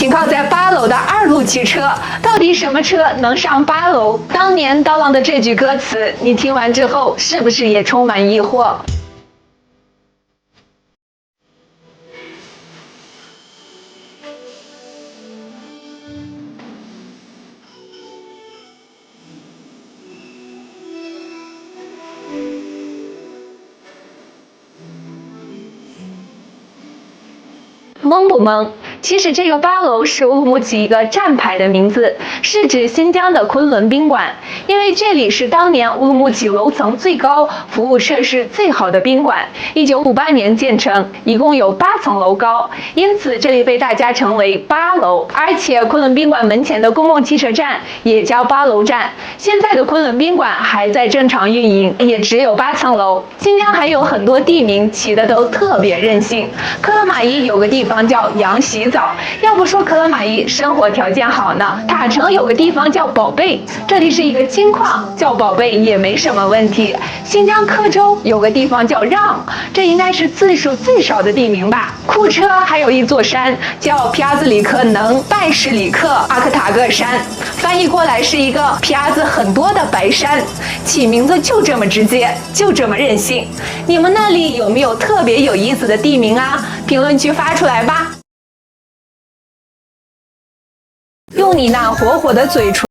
停靠在8楼的2路汽车，到底什么车能上8楼？当年刀郎的这句歌词，你听完之后是不是也充满疑惑？懵不懵？其实这个8楼是乌鲁木齐一个站牌的名字，是指新疆的昆仑宾馆，因为这里是当年乌鲁木齐楼层最高、服务设施最好的宾馆。1958年建成，一共有8层楼高，因此这里被大家称为8楼。而且昆仑宾馆门前的公共汽车站也叫8楼站。现在的昆仑宾馆还在正常运营，也只有8层楼。新疆还有很多地名起的都特别任性，克勒玛依有个地方叫羊洗澡，要不说克勒玛依生活条件好呢。塔城有个地方叫宝贝，这里是一个金矿，叫宝贝也没什么问题。新疆克州有个地方叫让，这应该是字数最少的地名吧。库车还有一座山叫皮亚兹里克能拜什里克阿克塔格山，翻译过来是一个皮亚兹很多的白山，起名字就这么直接，就这么任性。你们那里有没有特别有意思的地名啊？评论区发出来吧。用你那火火的嘴唇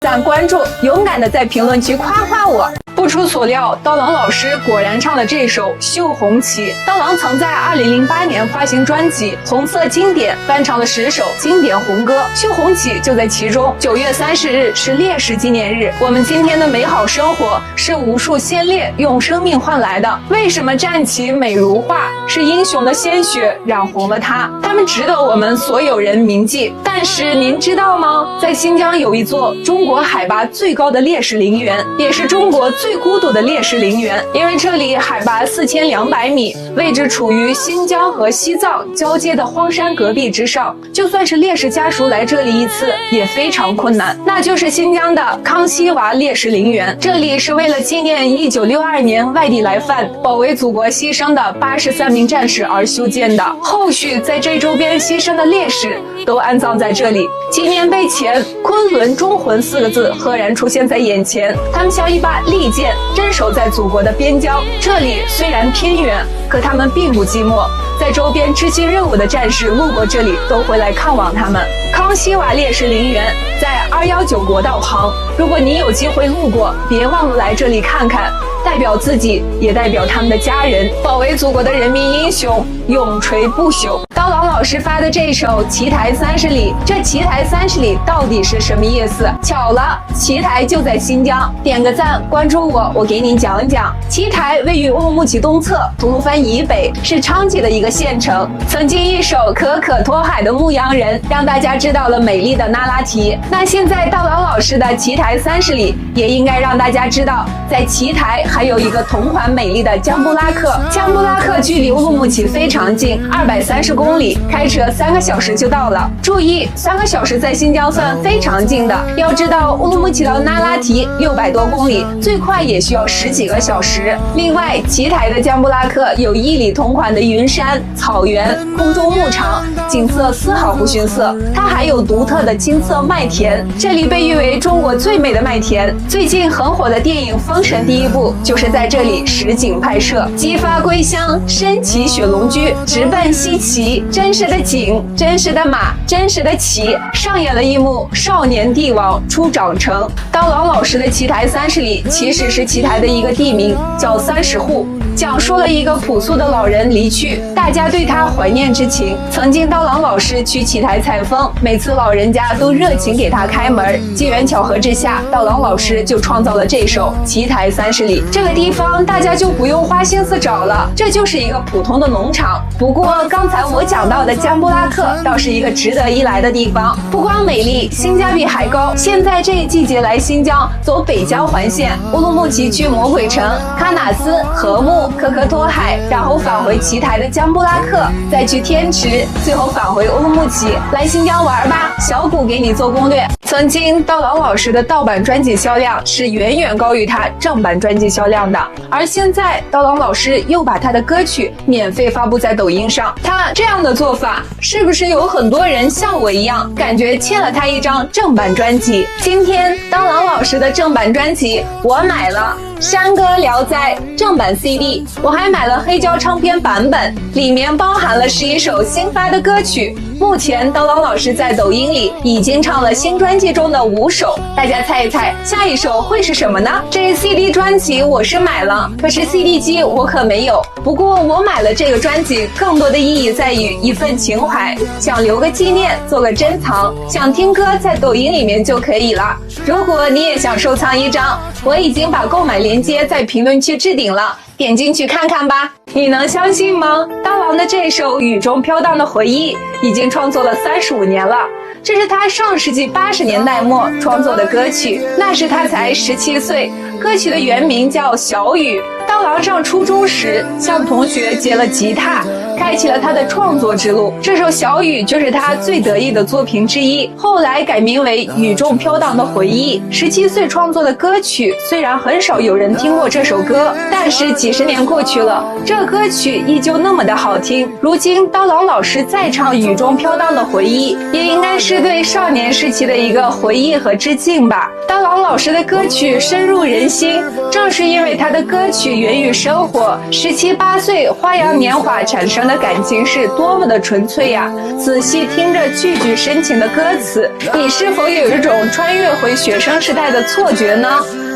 赞关注，勇敢的在评论区夸夸我。不出所料，刀郎老师果然唱了这首《绣红旗》。刀郎曾在2008年发行专辑《红色经典》，翻唱了10首经典红歌，《绣红旗》就在其中。9月30日是烈士纪念日，我们今天的美好生活是无数先烈用生命换来的。为什么战旗美如画？是英雄的鲜血染红了它，他们值得我们所有人铭记。但是您知道吗？在新疆有一座中国海拔最高的烈士陵园，也是中国最孤独的烈士陵园，因为这里海拔4200米，位置处于新疆和西藏交接的荒山戈壁之上，就算是烈士家属来这里一次也非常困难。那就是新疆的康熙娃烈士陵园，这里是为了纪念1962年外地来犯保卫祖国牺牲的83名战士而修建的，后续在这周边牺牲的烈士都安葬在这里。纪念碑前昆仑忠魂4个字赫然出现在眼前，他们像一把利剑，镇守在祖国的边疆。这里虽然偏远，可他们并不寂寞，在周边执行任务的战士路过这里都会来看望他们。康熙娃烈士陵园在219国道旁，如果你有机会路过，别忘了来这里看看，代表自己，也代表他们的家人，保卫祖国的人民英雄永垂不朽。刀郎老师发的这首《奇台30里》，这奇台30里到底是什么意思？巧了，奇台就在新疆，点个赞，关注我，我给你讲讲。奇台位于乌鲁木齐东侧，吐鲁番以北，是昌吉的一个县城。曾经一首可可托海的牧羊人，让大家知道了美丽的那拉提。那现在刀郎老师的《奇台30里》也应该让大家知道，在奇台还有一个同款美丽的江布拉克。江布拉克距离乌鲁木齐非常近，230公公里，开车3个小时就到了。注意，3个小时在新疆算非常近的。要知道，乌鲁木齐到那拉提600多公里，最快也需要10几个小时。另外，奇台的江布拉克有一里同款的云山、草原、空中牧场，景色丝毫不逊色。它还有独特的金色麦田，这里被誉为中国最美的麦田。最近很火的电影《封神》第1部就是在这里实景拍摄。激发归乡，身骑雪龙驹，直奔西岐。真实的景，真实的马，真实的骑，上演了一幕少年帝王出长城。刀郎老师的奇台30里其实是奇台的一个地名，叫30户，讲述了一个朴素的老人离去，大家对他怀念之情。曾经刀郎老师去奇台采风，每次老人家都热情给他开门。机缘巧合之下，刀郎老师就创造了这首《奇台30里》。这个地方大家就不用花心思找了，这就是一个普通的农场。不过刚才我讲到的江布拉克倒是一个值得一来的地方，不光美丽，性价比还高。现在这一季节来新疆，走北疆环线，乌鲁木齐去魔鬼城、喀纳斯、禾木、可可托海，然后返回奇台的江布拉克，再去天池，最后返回乌鲁木齐。来新疆玩吧，小谷给你做攻略。曾经刀郎老师的盗版专辑销量是远远高于他正版专辑销量的，而现在刀郎老师又把他的歌曲免费发布在抖音上。他这样的做法，是不是有很多人像我一样，感觉欠了他一张正版专辑？今天刀郎老师的正版专辑我买了，山歌聊斋正版 CD， 我还买了黑胶唱片版本，里面包含了11首新发的歌曲。目前刀郎老师在抖音里已经唱了新专辑中的5首，大家猜一猜下一首会是什么呢？这 CD 专辑我是买了，可是 CD 机我可没有。不过我买了这个专辑更多的意义在于一份情怀，想留个纪念，做个珍藏，想听歌在抖音里面就可以了。如果你也想收藏一张，我已经把购买链接在评论区置顶了，点进去看看吧。你能相信吗？刀郎的这首《雨中飘荡的回忆》已经创作了35年了，这是他上世纪80年代末创作的歌曲，那时他才17岁。歌曲的原名叫《小雨》。刀郎上初中时向同学借了吉他，开启了他的创作之路。这首《小雨》就是他最得意的作品之一，后来改名为《雨中飘荡的回忆》。17岁创作的歌曲，虽然很少有人听过这首歌，但是几十年过去了，这歌曲依旧那么的好听。如今刀郎老师再唱《雨中飘荡的回忆》，也应该是对少年时期的一个回忆和致敬吧。刀郎老师的歌曲深入人心，正是因为他的歌曲源于生活，17、18岁花样年华产生的感情是多么的纯粹呀！仔细听着句句深情的歌词，你是否有一种穿越回学生时代的错觉呢？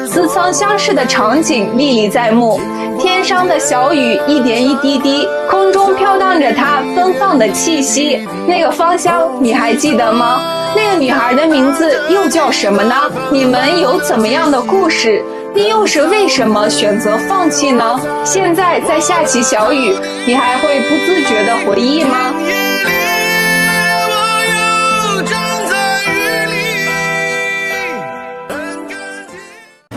似曾相识的场景历历在目，天上的小雨一点一滴滴，空中飘荡着它芬芳的气息。那个芳香你还记得吗？那个女孩的名字又叫什么呢？你们有怎么样的故事？你又是为什么选择放弃呢？现在在下起小雨，你还会不自觉的回忆吗？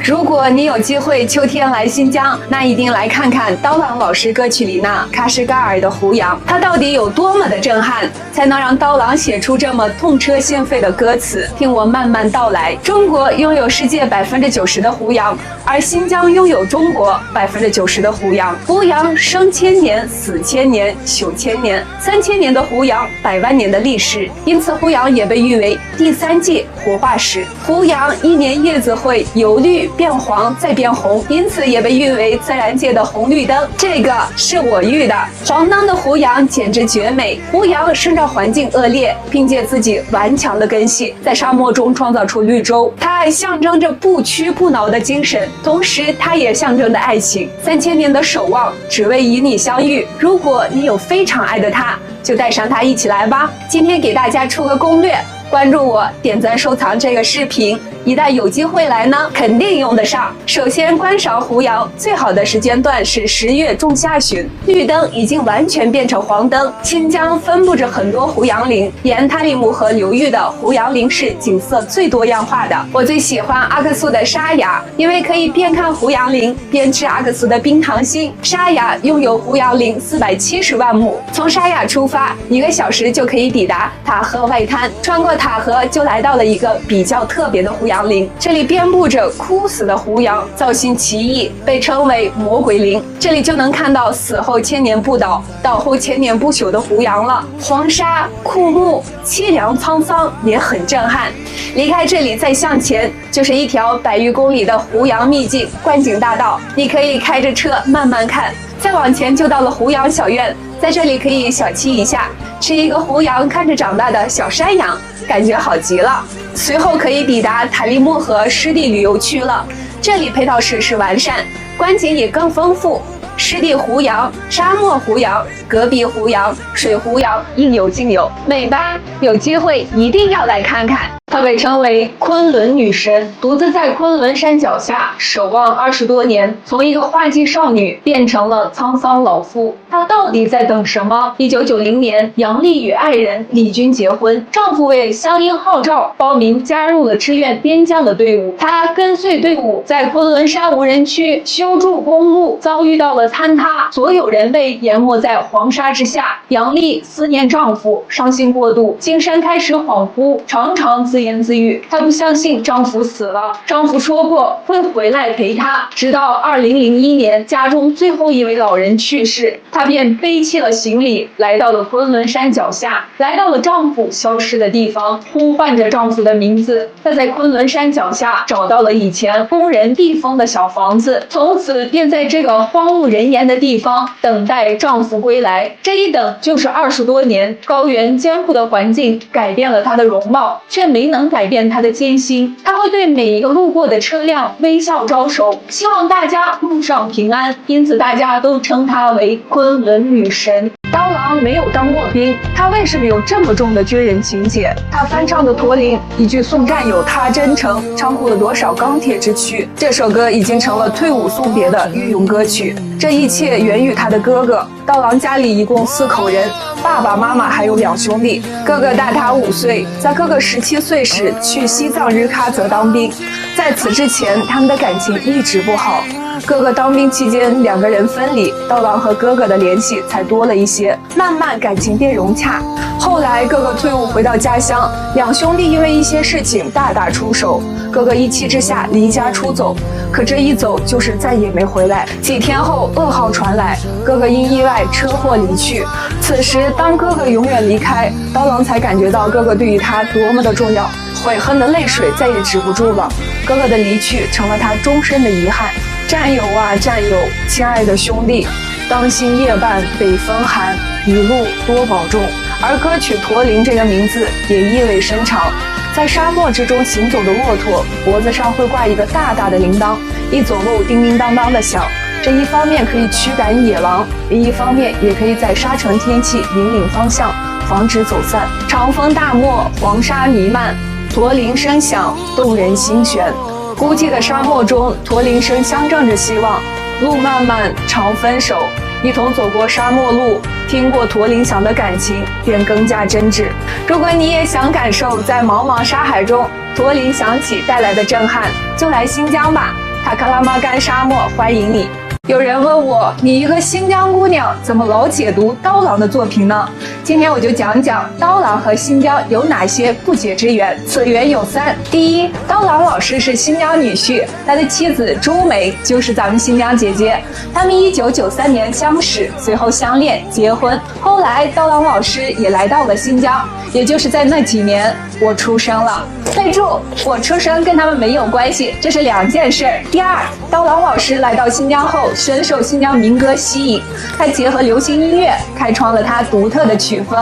如果你有机会秋天来新疆，那一定来看看刀郎老师歌曲里那喀什噶尔的胡杨，它到底有多么的震撼，才能让刀郎写出这么痛彻心扉的歌词？听我慢慢道来。中国拥有世界90%的胡杨，而新疆拥有中国90%的胡杨。胡杨生千年，死千年，朽千年，3000年的胡杨，100万年的历史，因此胡杨也被誉为第3届活化石。胡杨一年叶子会由绿变黄再变红，因此也被誉为自然界的红绿灯。这个是我育的。黄灯的胡杨简直绝美。胡杨生长环境恶劣，凭借自己顽强的根系，在沙漠中创造出绿洲。它还象征着不屈不挠的精神，同时它也象征着爱情。3000年的守望，只为与你相遇。如果你有非常爱的他，就带上他一起来吧。今天给大家出个攻略，关注我，点赞收藏这个视频，一旦有机会来呢，肯定用得上。首先观赏胡杨最好的时间段是10月中下旬，绿灯已经完全变成黄灯。新疆分布着很多胡杨林，沿塔里木河流域的胡杨林是景色最多样化的。我最喜欢阿克苏的沙雅，因为可以边看胡杨林边吃阿克苏的冰糖心。沙雅拥有胡杨林470万亩，从沙雅出发1个小时就可以抵达塔河外滩，穿过塔河就来到了一个比较特别的胡杨林，这里遍布着枯死的胡杨，造型奇异，被称为魔鬼林。这里就能看到死后千年不倒，倒后千年不朽的胡杨了。黄沙、枯木、凄凉沧桑，也很震撼。离开这里再向前，就是一条100余公里的胡杨秘境观景大道，你可以开着车慢慢看。再往前就到了胡杨小院，在这里可以小憩一下，吃一个胡杨看着长大的小山羊，感觉好极了。随后可以抵达塔里木河湿地旅游区了，这里配套设施完善，观景也更丰富。湿地胡杨、沙漠胡杨、戈壁胡杨、水胡杨应有尽有，美吧？有机会一定要来看看。她被称为昆仑女神，独自在昆仑山脚下守望20多年，从一个花季少女变成了沧桑老妇。她到底在等什么？1990年，杨丽与爱人李军结婚，丈夫为响应号召报名加入了支援边疆的队伍。她跟随队伍在昆仑山无人区修筑公路，遭遇到了坍塌，所有人被淹没在黄沙之下。杨丽思念丈夫，伤心过度，精神开始恍惚，常常自言自语。她不相信丈夫死了，丈夫说过会回来陪她，直到2001年家中最后一位老人去世，她便背起了行李，来到了昆仑山脚下，来到了丈夫消失的地方，呼唤着丈夫的名字。她在昆仑山脚下找到了以前工人避风的小房子，从此便在这个荒无人烟的地方等待丈夫归来。这一等就是20多年，高原艰苦的环境改变了她的容貌，却没能改变她的艰辛。她会对每一个路过的车辆微笑招手，希望大家路上平安，因此大家都称她为昆仑女神。刀郎没有当过兵，他为什么有这么重的军人情节？他翻唱的《驼铃》，一句送战友他真诚，唱出了多少钢铁之躯。这首歌已经成了退伍送别的御用歌曲。这一切源于他的哥哥。刀郎家里一共4口人，爸爸妈妈还有2兄弟，哥哥大他5岁，在哥哥17岁时去西藏日喀则当兵。在此之前，他们的感情一直不好。哥哥当兵期间2个人分离，刀郎和哥哥的联系才多了一些，慢慢感情变融洽。后来哥哥退伍回到家乡，2兄弟因为一些事情大打出手，哥哥一气之下离家出走，可这一走就是再也没回来。几天后噩耗传来，哥哥因意外车祸离去。此时当哥哥永远离开，刀郎才感觉到哥哥对于他多么的重要，悔恨的泪水再也止不住了。哥哥的离去成了他终身的遗憾。战友啊战友，亲爱的兄弟，当心夜半北风寒，一路多保重。而歌曲《驼铃》这个名字也意味深长，在沙漠之中行走的骆驼脖子上会挂一个大大的铃铛，一走路叮叮当当的响。这一方面可以驱赶野狼，另一方面也可以在沙尘天气引领方向，防止走散。长风大漠，黄沙弥漫，驼铃声响，动人心弦。孤寂的沙漠中，驼铃声相正着希望。路漫漫常分手，一同走过沙漠路，听过驼铃响的感情便更加真挚。如果你也想感受在茫茫沙海中驼铃响起带来的震撼，就来新疆吧，塔克拉玛干沙漠欢迎你。有人问我，你一个新疆姑娘怎么老解读刀郎的作品呢？今天我就讲讲刀郎和新疆有哪些不解之缘。此缘有3。第一，刀郎老师是新疆女婿，他的妻子朱梅就是咱们新疆姐姐。他们1993年相识，随后相恋结婚。后来刀郎老师也来到了新疆，也就是在那几年我出生了。备注：我出生跟他们没有关系，这是2件事。第二，刀郎老师来到新疆后深受新疆民歌吸引，他结合流行音乐开创了他独特的曲风。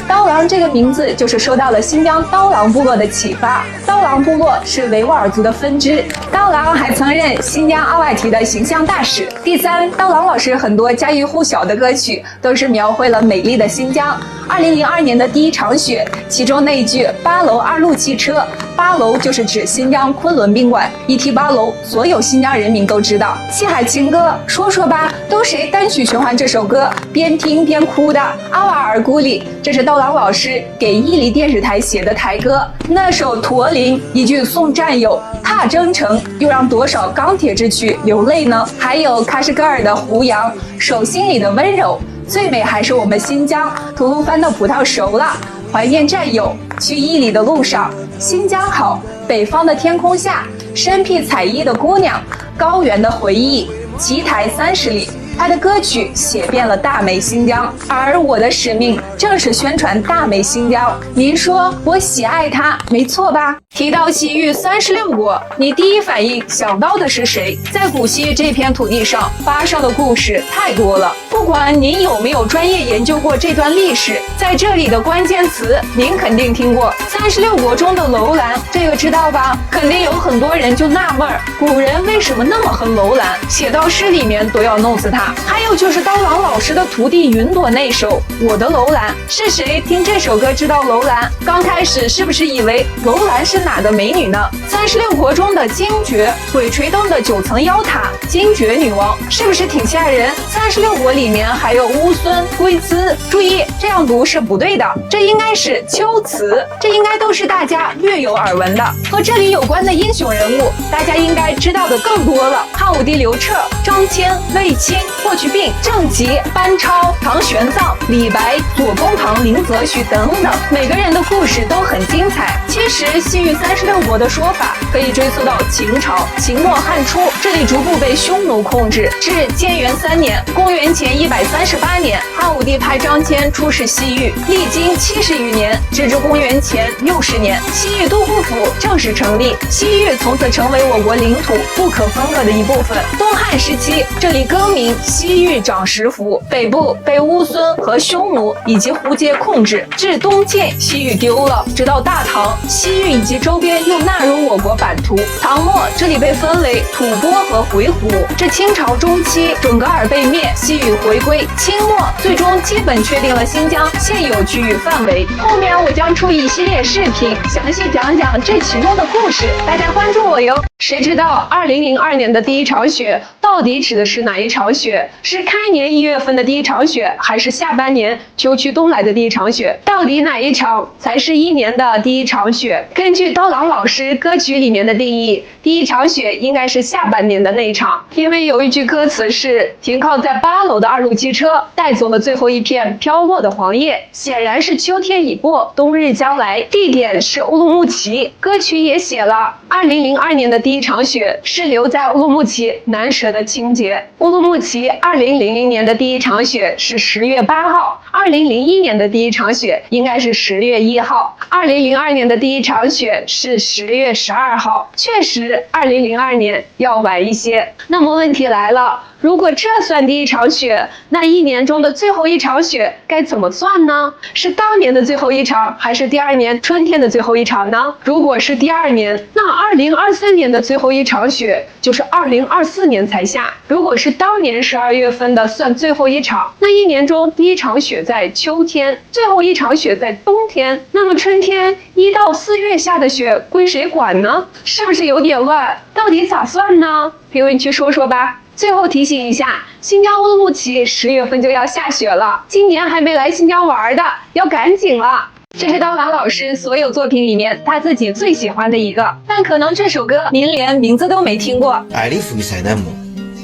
刀郎这个名字就是受到了新疆刀郎部落的启发。刀郎部落是维吾尔族的分支。刀郎还曾任新疆阿瓦提的形象大使。第三，刀郎老师很多家喻户晓的歌曲都是描绘了美丽的新疆。2002年的第一场雪，其中那一句8楼2路汽车，8楼就是指新疆昆仑宾馆。一提8楼，所有新疆人民都知道。西海情歌，说说吧，都谁单曲循环这首歌，边听边哭的？阿瓦尔古里，这是刀郎老师给伊犁电视台写的台歌。那首驼铃，一句送战友，踏征程，又让多少钢铁之躯流泪呢？还有喀什噶尔的胡杨，手心里的温柔。最美还是我们新疆，吐鲁番的葡萄熟了，怀念战友。去伊犁的路上，新疆好，北方的天空下，身披彩衣的姑娘，高原的回忆，奇台30里。他的歌曲写遍了大美新疆，而我的使命正是宣传大美新疆。您说我喜爱它，没错吧？提到西域36国，你第一反应想到的是谁？在古西域这片土地上发生的故事太多了，不管您有没有专业研究过这段历史，在这里的关键词您肯定听过36国中的楼兰，这个知道吧？肯定有很多人就纳闷儿，古人为什么那么恨楼兰，写到诗里面都要弄死他。还有就是刀郎老师的徒弟云朵那首《我的楼兰》，是谁听这首歌知道楼兰？刚开始是不是以为楼兰是哪个美女呢？36国中的精绝，鬼吹灯的9层妖塔，精绝女王，是不是挺吓人？36国里面还有乌孙、龟兹，注意这样读是不对的，这应该是秋瓷，这应该都是大家略有耳闻的。和这里有关的英雄人物，大家应该知道的更多了。汉武帝刘彻、张骞、卫青、霍去病、郑吉、班超、唐玄奘、李白、左宗棠、林则徐等等，每个人的故事都很精彩。其实西域36国的说法可以追溯到秦朝，秦末汉初，这里逐步被匈奴控制，至建元3年，公元前138年，汉武帝派张骞出使西域，历经70余年，直至公元前60年，西域都护府正式成立，西域从此成为我国领土不可分割的一部分。东汉时期，这里更名西域长食府，北部被乌孙和匈奴以及胡羯控制，至东晋西域丢了，直到大唐，西域以及周边又纳入我国版图。唐末这里被分为吐蕃和回鹘，至清朝中期准噶尔被灭，西域回归。清末最终基本确定了新疆现有区域范围。后面我将出一系列视频，详细讲讲这其中的故事，大家关注我哟。谁知道2002年的第一场雪到底指的是哪一场雪？是开年1月份的第一场雪，还是下半年秋去冬来的第一场雪？到底哪一场才是一年的第一场雪？根据刀郎老师歌曲里面的定义，第一场雪应该是下半年的那一场，因为有一句歌词是停靠在8楼的2路汽车带走了最后一片飘落的黄叶，显然是秋天已过，冬日将来。地点是乌鲁木齐，歌曲也写了2002年的第一场雪是留在乌鲁木齐南蛇的情节。乌鲁木齐2000年的第一场雪是10月8号，2001年的第一场雪应该是10月1号，2002年的第一场雪是10月12号，确实2002年要晚一些。那么问题来了，如果这算第一场雪，那一年中的最后一场雪该怎么算呢？是当年的最后一场，还是第2年春天的最后一场呢？如果是第2年，那2023年的最后一场雪就是2024年才下。如果是当年12月份的算最后一场，那一年中第一场雪在秋天，最后一场雪在冬天，那么春天1到4月下的雪归谁管呢？是不是有点乱？到底咋算呢？评论区说说吧。最后提醒一下，新疆乌鲁木齐10月份就要下雪了，今年还没来新疆玩的要赶紧了。这是刀郎老师所有作品里面他自己最喜欢的一个，但可能这首歌您连名字都没听过。艾利夫与塞奈姆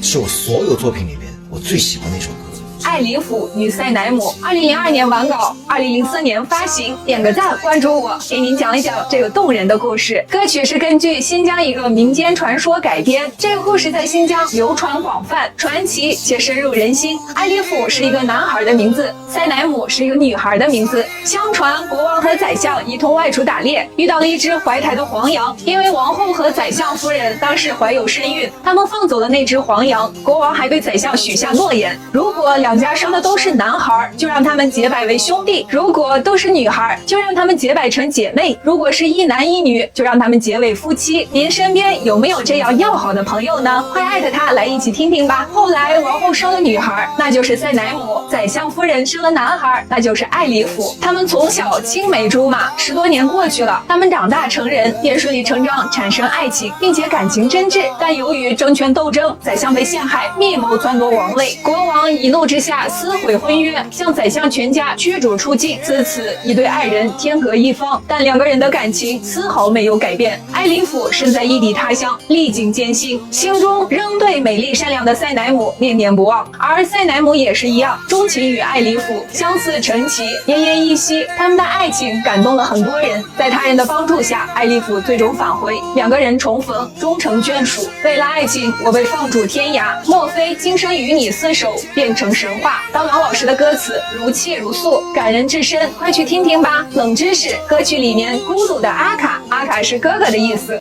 是我所有作品里面我最喜欢的一首歌。艾里夫与塞乃姆，2002年完稿，2004年发行。点个赞，关注我，给您讲一讲这个动人的故事。歌曲是根据新疆一个民间传说改编，这个故事在新疆流传广泛，传奇且深入人心。艾里夫是一个男孩的名字，塞乃姆是一个女孩的名字。相传国王和宰相一同外出打猎，遇到了一只怀胎的黄羊，因为王后和宰相夫人当时怀有身孕，他们放走了那只黄羊。国王还对宰相许下诺言，如果2家生的都是男孩，就让他们结拜为兄弟；如果都是女孩，就让他们结拜成姐妹；如果是一男一女，就让他们结为夫妻。您身边有没有这样要好的朋友呢？快艾特他来一起听听吧。后来王后生了女孩，那就是塞乃姆；宰相夫人生了男孩，那就是艾里甫。他们从小青梅竹马，10多年过去了，他们长大成人，便顺理成章产生爱情，并且感情真挚。但由于政权斗争，宰相被陷害，密谋篡夺王位。国王一怒之下撕毁婚约，向宰相全家驱逐出境，自此一对爱人天各一方。但两个人的感情丝毫没有改变。艾里甫身在异地他乡，历经艰辛，心中仍对美丽善良的塞乃姆念念不忘。而塞乃姆也是一样，钟情于艾里甫，相似成疾，奄奄一息。他们的爱情感动了很多人，在他人的帮助下，艾里甫最终返回，两个人重逢，终成眷属。为了爱情，我被放逐天涯，莫非今生与你厮守，变成神话。当王老师的歌词如泣如诉，感人至深，快去听听吧。冷知识，歌曲里面孤独的阿卡，阿卡是哥哥的意思。